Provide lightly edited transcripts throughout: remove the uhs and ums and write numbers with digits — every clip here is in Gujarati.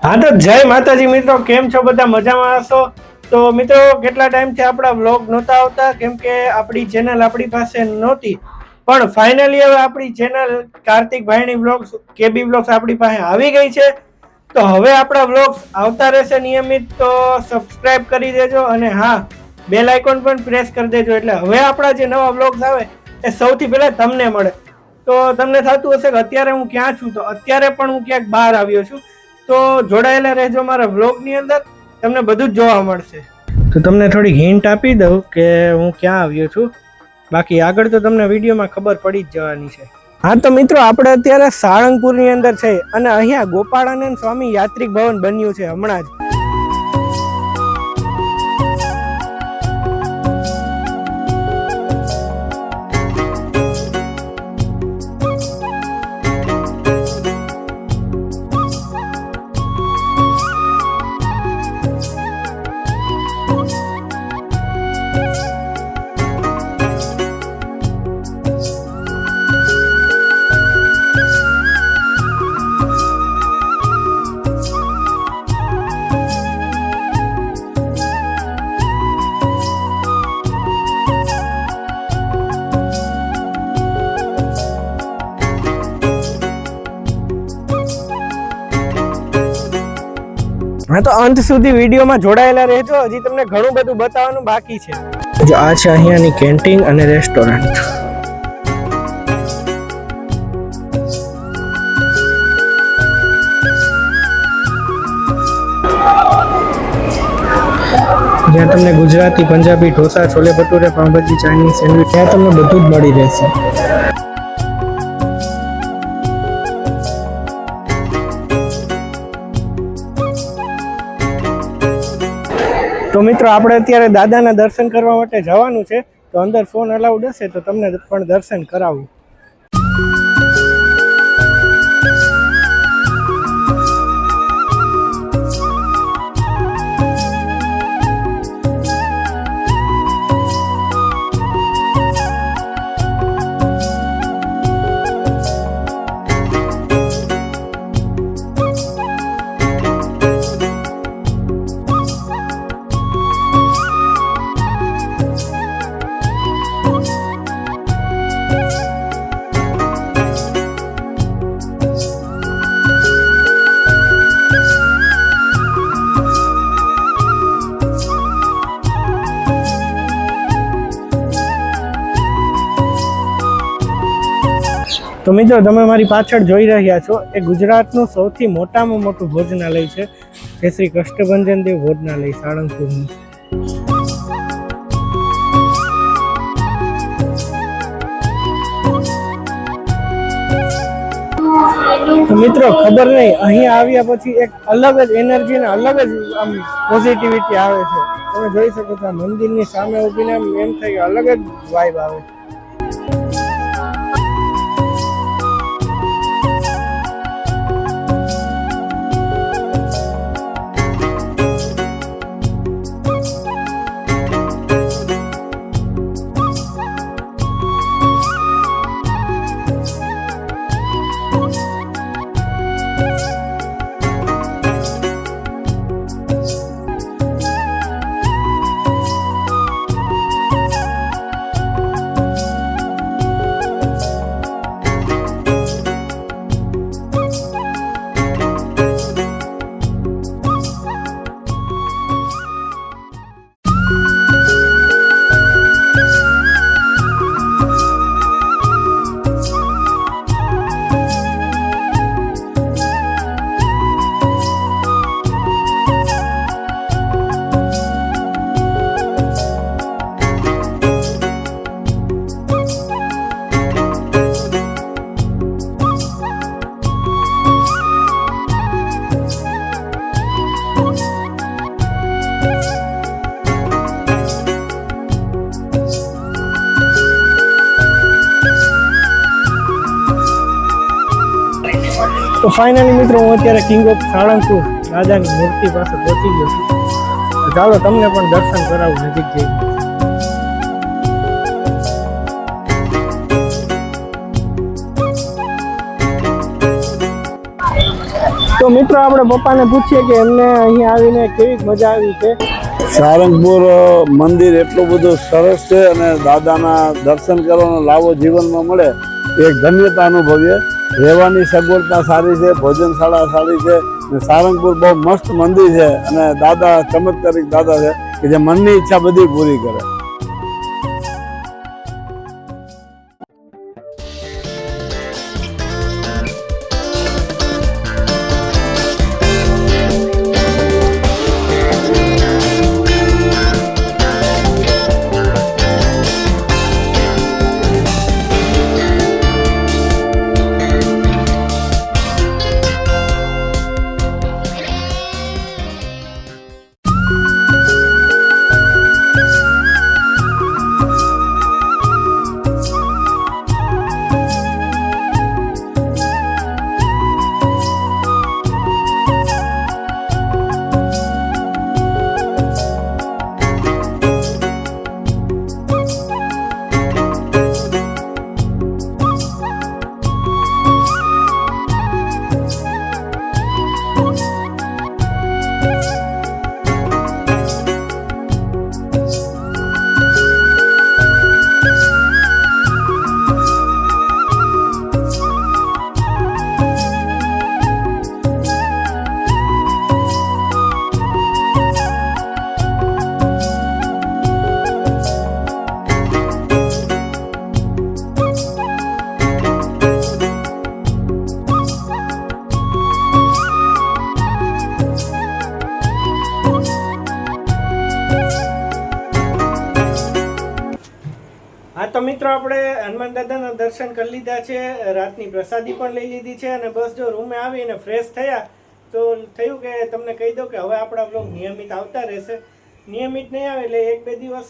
હા તો જય માતાજી મિત્રો, કેમ છો બધા? મજામાં હશો? તો મિત્રો કેટલા ટાઈમથી આપણા વ્લોગ નહોતા આવતા કેમ કે આપણી ચેનલ આપણી પાસે નહોતી, પણ ફાઇનલી હવે આપણી ચેનલ કાર્તિકભાઈની વ્લોગ્સ કેબી વ્લોગ્સ આપણી પાસે આવી ગઈ છે. તો હવે આપણા વ્લોગ્સ આવતા રહેશે નિયમિત, તો સબસ્ક્રાઇબ કરી દેજો અને હા, બેલ આઇકોન પણ પ્રેસ કરી દેજો, એટલે હવે આપણા જે નવા વ્લોગ્સ આવે એ સૌથી પહેલા તમને મળે. તો તમને થતું હશે કે અત્યારે હું ક્યાં છું, તો અત્યારે પણ હું ક્યાંક બહાર આવ્યો છું. તો જોડાયેલા રહેજો મારા વ્લોગની અંદર, તમને બધું જ જોવા મળશે. તો તમને થોડી હિન્ટ આપી દઉં કે હું ક્યાં આવ્યો છું, બાકી આગળ તો તમને વિડીયોમાં ખબર પડી જ જવાની છે. હા તો મિત્રો, આપણે અત્યારે સાળંગપુરની અંદર છે અને અહીંયા ગોપાળાનંદ સ્વામી યાત્રિક ભવન બન્યું છે હમણાં જ. હા તો અંત સુધી વિડીયોમાં જોડાયેલા રહેજો, હજી તમને ઘણું બધું બતાવવાનું બાકી છે. જો આ છે અહીંયાની કેન્ટીન અને રેસ્ટોરન્ટ. જ્યાં તમને ગુજરાતી, પંજાબી, ઢોસા, છોલે ભટુરે, પાવભાજી, ચાઇનીઝ, સેન્ડવિચ, ત્યાં તમને બધું જ મળી રહેશે. તો મિત્રો, આપણે અત્યારે દાદાના દર્શન કરવા માટે જવાનું છે, તો અંદર ફોન અલાઉડ હશે તો તમને પણ દર્શન કરાવું. તો મિત્રો, તમે મારી પાછળ જોઈ રહ્યા છો એ ગુજરાતનું સૌથી મોટામાં મોટું ભોજનાલય છે, જે શ્રી કષ્ટભંજન દેવ ભોજનાલય સાળંગપુરનું. તો મિત્રો, ખબર નહીં, અહીંયા આવ્યા પછી એક અલગ જ એનર્જી ને અલગ જ આમ પોઝિટિવિટી આવે છે. તમે જોઈ શકો છો, આ મંદિરની સામે ઊભીને એમ થાય કે અલગ જ વાઇબ આવે. તો ફાઇનલી મિત્રો, હું અત્યારે કિંગ ઓફ સાળંગપુર દાદાની મૂર્તિ પાસે પહોંચી ગયો છું. ચાલો તમને પણ દર્શન કરાવું નજીક જઈને. તો મિત્રો આપણે પપ્પાને પૂછીએ કે એમને અહીંયા આવીને કેવી મજા આવી છે. સારંગપુર મંદિર એટલું બધું સરસ છે અને દાદાના દર્શન કરવાનો લાવો જીવનમાં મળે એક ધન્યતા અનુભવીએ. રહેવાની સગવડતા સારી છે, ભોજનશાળા સારી છે અને સારંગપુર બહુ મસ્ત મંદિર છે અને દાદા ચમત્કારિક દાદા છે કે જે મનની ઈચ્છા બધી પૂરી કરે. હા તો મિત્રો આપણે હનુમાન દાદાના દર્શન કરી લીધા છે, રાતની પ્રસાદી પણ લઈ લીધી છે અને બસ જો રૂમે આવીને ફ્રેશ થયા તો થયું કે તમને કહી દઉં કે હવે આપણા વ્લોગ નિયમિત આવતા રહેશે. નિયમિત નહીં આવે એટલે 1-2 દિવસ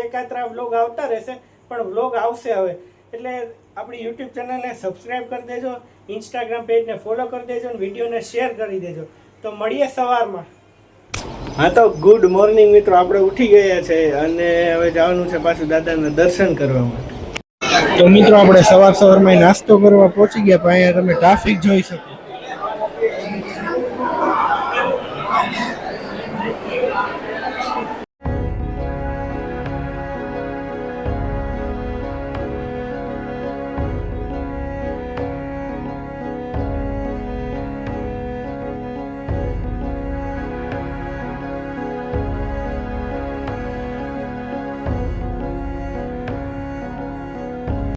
એકાત્રા વ્લોગ આવતા રહેશે, પણ વ્લોગ આવશે હવે. એટલે આપણી યુટ્યુબ ચેનલને સબસ્ક્રાઈબ કરી દેજો, ઇન્સ્ટાગ્રામ પેજને ફોલો કરી દેજો અને વિડીયોને શેર કરી દેજો. તો મળીએ સવારમાં. હા તો ગુડ મોર્નિંગ મિત્રો, આપણે ઉઠી ગયા છે અને હવે જવાનું છે પાછું દાદાના દર્શન કરવા માટે. તો મિત્રો આપણે સવારમાં નાસ્તો કરવા પહોંચી ગયા, પણ અહીંયા તમે ટ્રાફિક જોઈ શકો.